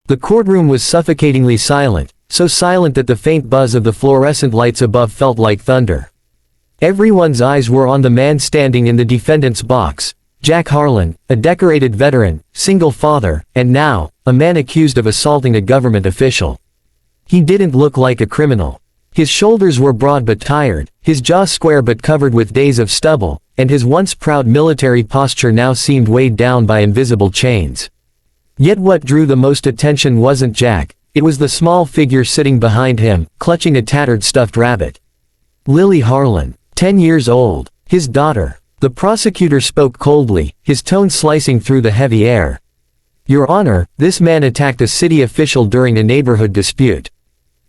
The courtroom was suffocatingly silent, so silent that the faint buzz of the fluorescent lights above felt like thunder. Everyone's eyes were on the man standing in the defendant's box, Jack Harlan, a decorated veteran, single father, and now, a man accused of assaulting a government official. He didn't look like a criminal. His shoulders were broad but tired, his jaw square but covered with days of stubble, and his once proud military posture now seemed weighed down by invisible chains. Yet what drew the most attention wasn't Jack, it was the small figure sitting behind him, clutching a tattered stuffed rabbit. Lily Harlan, 10 years old, his daughter. The prosecutor spoke coldly, his tone slicing through the heavy air. Your Honor, this man attacked a city official during a neighborhood dispute.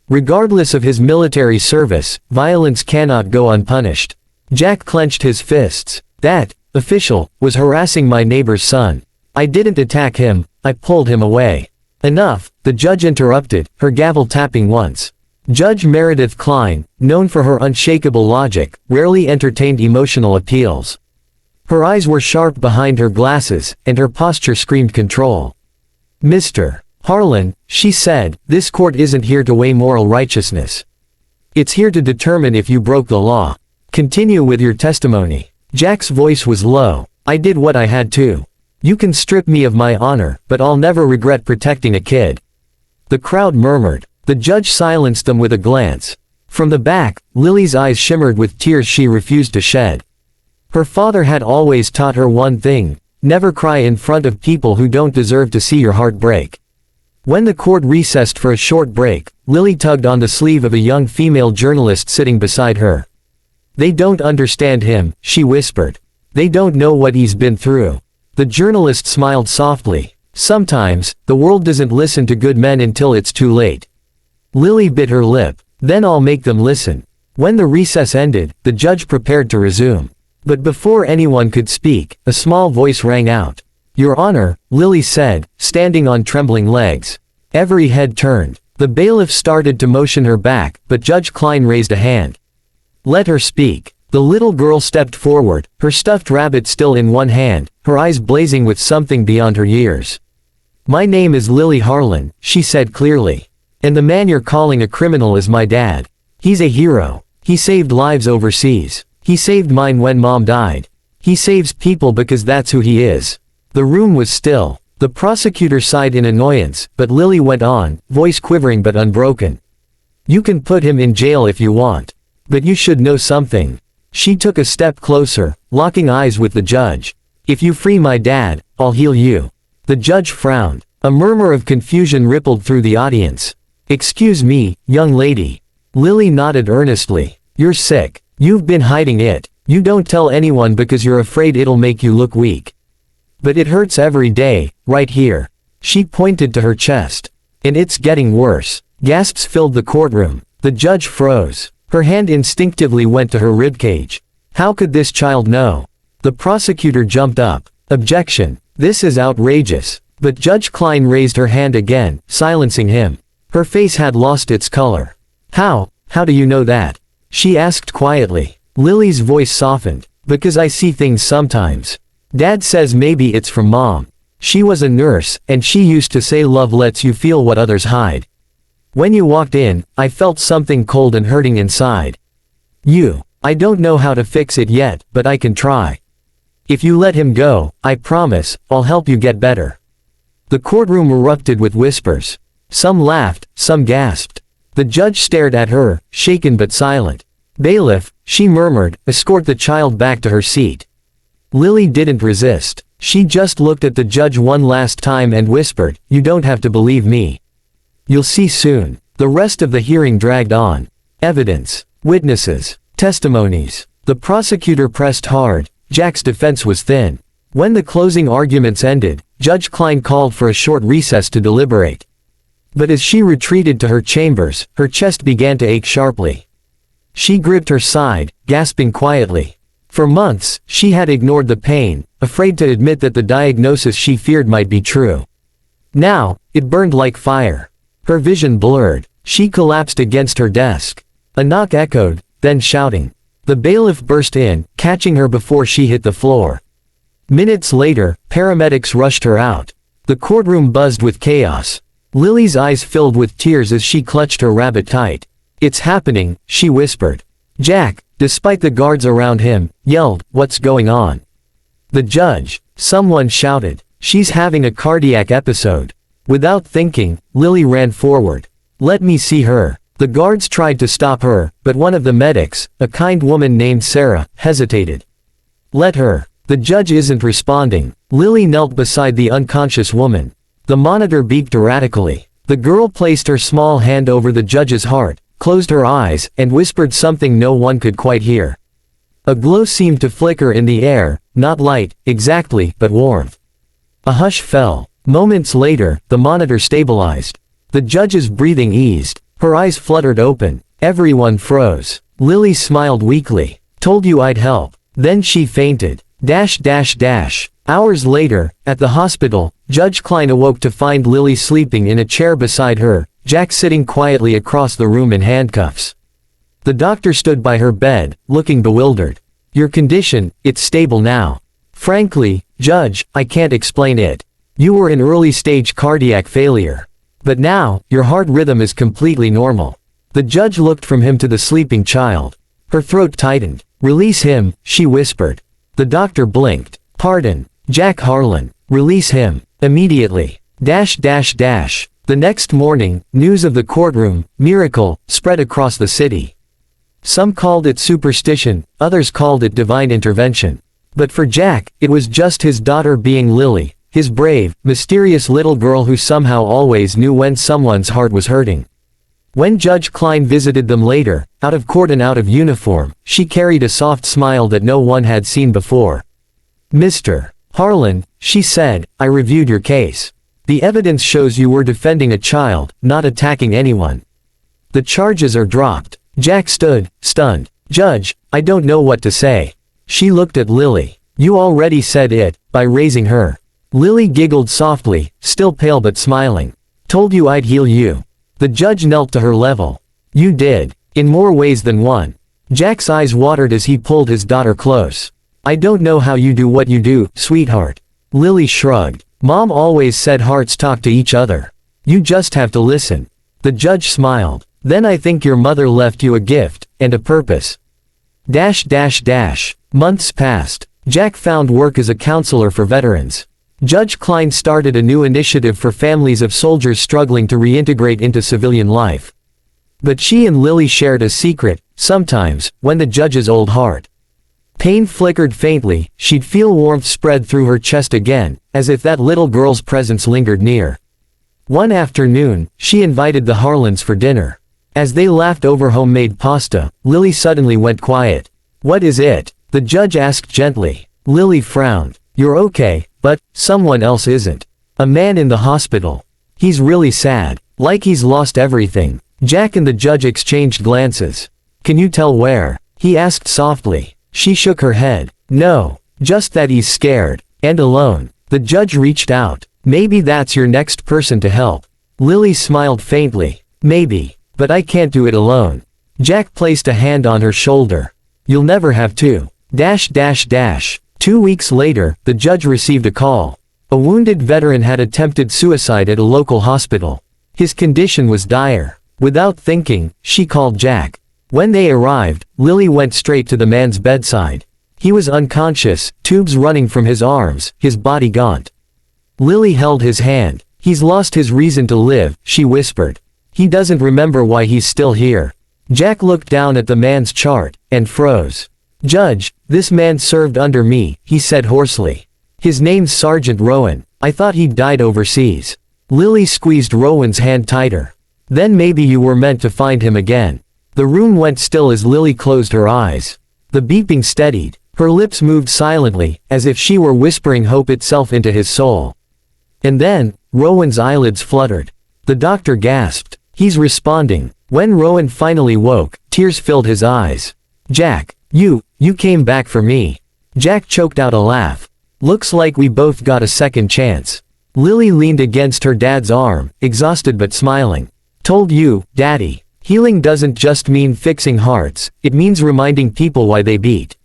Regardless of his military service, violence cannot go unpunished. Jack clenched his fists. That official was harassing my neighbor's son. I didn't attack him, I pulled him away. Enough, the judge interrupted, her gavel tapping once. Judge Meredith Klein, known for her unshakable logic, rarely entertained emotional appeals. Her eyes were sharp behind her glasses, and her posture screamed control. Mr. Harlan, she said, this court isn't here to weigh moral righteousness. It's here to determine if you broke the law. Continue with your testimony. Jack's voice was low. I did what I had to. You can strip me of my honor, but I'll never regret protecting a kid. The crowd murmured. The judge silenced them with a glance. From the back, Lily's eyes shimmered with tears she refused to shed. Her father had always taught her one thing: never cry in front of people who don't deserve to see your heart break. When the court recessed for a short break, Lily tugged on the sleeve of a young female journalist sitting beside her. They don't understand him, she whispered. They don't know what he's been through. The journalist smiled softly. Sometimes, the world doesn't listen to good men until it's too late. Lily bit her lip. Then I'll make them listen. When the recess ended, the judge prepared to resume. But before anyone could speak, a small voice rang out. Your Honor, Lily said, standing on trembling legs. Every head turned. The bailiff started to motion her back, but Judge Klein raised a hand. Let her speak. The little girl stepped forward, her stuffed rabbit still in one hand, her eyes blazing with something beyond her years. My name is Lily Harlan, she said clearly. And the man you're calling a criminal is my dad. He's a hero. He saved lives overseas. He saved mine when Mom died. He saves people because that's who he is. The room was still. The prosecutor sighed in annoyance, but Lily went on, voice quivering but unbroken. You can put him in jail if you want. But you should know something. She took a step closer, locking eyes with the judge. If you free my dad, I'll heal you. The judge frowned. A murmur of confusion rippled through the audience. Excuse me, young lady. Lily nodded earnestly. You're sick. You've been hiding it. You don't tell anyone because you're afraid it'll make you look weak. But it hurts every day, right here. She pointed to her chest. And it's getting worse. Gasps filled the courtroom. The judge froze. Her hand instinctively went to her ribcage. How could this child know? The prosecutor jumped up. Objection. This is outrageous. But Judge Klein raised her hand again, silencing him. Her face had lost its color. How do you know that? She asked quietly. Lily's voice softened. Because I see things sometimes. Dad says maybe it's from Mom. She was a nurse, and she used to say love lets you feel what others hide. When you walked in, I felt something cold and hurting inside. I don't know how to fix it yet, but I can try. If you let him go, I promise, I'll help you get better. The courtroom erupted with whispers. Some laughed, some gasped. The judge stared at her, shaken but silent. Bailiff, she murmured, escort the child back to her seat. Lily didn't resist. She just looked at the judge one last time and whispered, you don't have to believe me. You'll see soon. The rest of the hearing dragged on. Evidence, witnesses, testimonies. The prosecutor pressed hard. Jack's defense was thin. When the closing arguments ended, Judge Klein called for a short recess to deliberate. But as she retreated to her chambers, her chest began to ache sharply. She gripped her side, gasping quietly. For months, she had ignored the pain, afraid to admit that the diagnosis she feared might be true. Now, it burned like fire. Her vision blurred. She collapsed against her desk. A knock echoed, then shouting. The bailiff burst in, catching her before she hit the floor. Minutes later, paramedics rushed her out. The courtroom buzzed with chaos. Lily's eyes filled with tears as she clutched her rabbit tight. "It's happening," she whispered. Jack, despite the guards around him, yelled, "What's going on?" "The judge," someone shouted. "She's having a cardiac episode." Without thinking, Lily ran forward. "Let me see her." The guards tried to stop her, but one of the medics, a kind woman named Sarah, hesitated. "Let her. The judge isn't responding." Lily knelt beside the unconscious woman. The monitor beeped erratically. The girl placed her small hand over the judge's heart, closed her eyes, and whispered something no one could quite hear. A glow seemed to flicker in the air, not light, exactly, but warmth. A hush fell. Moments later, the monitor stabilized. The judge's breathing eased. Her eyes fluttered open. Everyone froze. Lily smiled weakly. "Told you I'd help." Then she fainted. Hours later, at the hospital, Judge Klein awoke to find Lily sleeping in a chair beside her, Jack sitting quietly across the room in handcuffs. The doctor stood by her bed, looking bewildered. "Your condition, it's stable now. Frankly, Judge, I can't explain it. You were in early-stage cardiac failure. But now, your heart rhythm is completely normal." The judge looked from him to the sleeping child. Her throat tightened. "Release him," she whispered. The doctor blinked. "Pardon, Jack Harlan. Release him. Immediately." The next morning, news of the courtroom, miracle, spread across the city. Some called it superstition, others called it divine intervention. But for Jack, it was just his daughter being Lily, his brave, mysterious little girl who somehow always knew when someone's heart was hurting. When Judge Klein visited them later, out of court and out of uniform, she carried a soft smile that no one had seen before. "Mr. Harlan," she said, "I reviewed your case. The evidence shows you were defending a child, not attacking anyone. The charges are dropped." Jack stood, stunned. "Judge, I don't know what to say." She looked at Lily. "You already said it, by raising her." Lily giggled softly, still pale but smiling. "Told you I'd heal you." The judge knelt to her level. "You did. In more ways than one." Jack's eyes watered as he pulled his daughter close. "I don't know how you do what you do, sweetheart." Lily shrugged. "Mom always said hearts talk to each other. You just have to listen." The judge smiled. "Then I think your mother left you a gift, and a purpose." Months passed. Jack found work as a counselor for veterans. Judge Klein started a new initiative for families of soldiers struggling to reintegrate into civilian life. But she and Lily shared a secret. Sometimes, when the judge's old heart pain flickered faintly, she'd feel warmth spread through her chest again, as if that little girl's presence lingered near. One afternoon, she invited the Harlans for dinner. As they laughed over homemade pasta, Lily suddenly went quiet. "What is it?" the judge asked gently. Lily frowned. "You're okay, but someone else isn't. A man in the hospital. He's really sad, like he's lost everything." Jack and the judge exchanged glances. "Can you tell where?" he asked softly. She shook her head. "No, just that he's scared, and alone." The judge reached out. "Maybe that's your next person to help." Lily smiled faintly. "Maybe, but I can't do it alone." Jack placed a hand on her shoulder. "You'll never have to." 2 weeks later, the judge received a call. A wounded veteran had attempted suicide at a local hospital. His condition was dire. Without thinking, she called Jack. When they arrived, Lily went straight to the man's bedside. He was unconscious, tubes running from his arms, his body gaunt. Lily held his hand. "He's lost his reason to live," she whispered. "He doesn't remember why he's still here." Jack looked down at the man's chart, and froze. "Judge, this man served under me," he said hoarsely. "His name's Sergeant Rowan. I thought he'd died overseas." Lily squeezed Rowan's hand tighter. "Then maybe you were meant to find him again." The room went still as Lily closed her eyes. The beeping steadied. Her lips moved silently, as if she were whispering hope itself into his soul. And then, Rowan's eyelids fluttered. The doctor gasped. "He's responding." When Rowan finally woke, tears filled his eyes. "Jack, you came back for me." Jack choked out a laugh. "Looks like we both got a second chance." Lily leaned against her dad's arm, exhausted but smiling. "Told you, Daddy. Healing doesn't just mean fixing hearts, it means reminding people why they beat."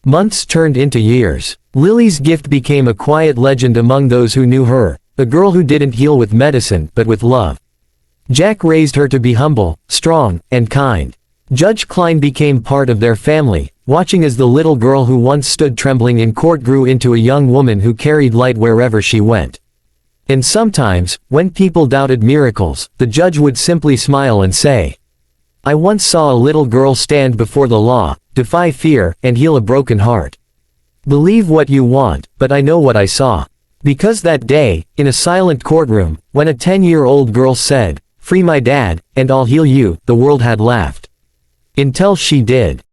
Months turned into years. Lily's gift became a quiet legend among those who knew her, a girl who didn't heal with medicine but with love. Jack raised her to be humble, strong, and kind. Judge Klein became part of their family, watching as the little girl who once stood trembling in court grew into a young woman who carried light wherever she went. And sometimes, when people doubted miracles, the judge would simply smile and say, "I once saw a little girl stand before the law, defy fear, and heal a broken heart. Believe what you want, but I know what I saw." Because that day, in a silent courtroom, when a 10-year-old girl said, "Free my dad, and I'll heal you," the world had laughed. Until she did.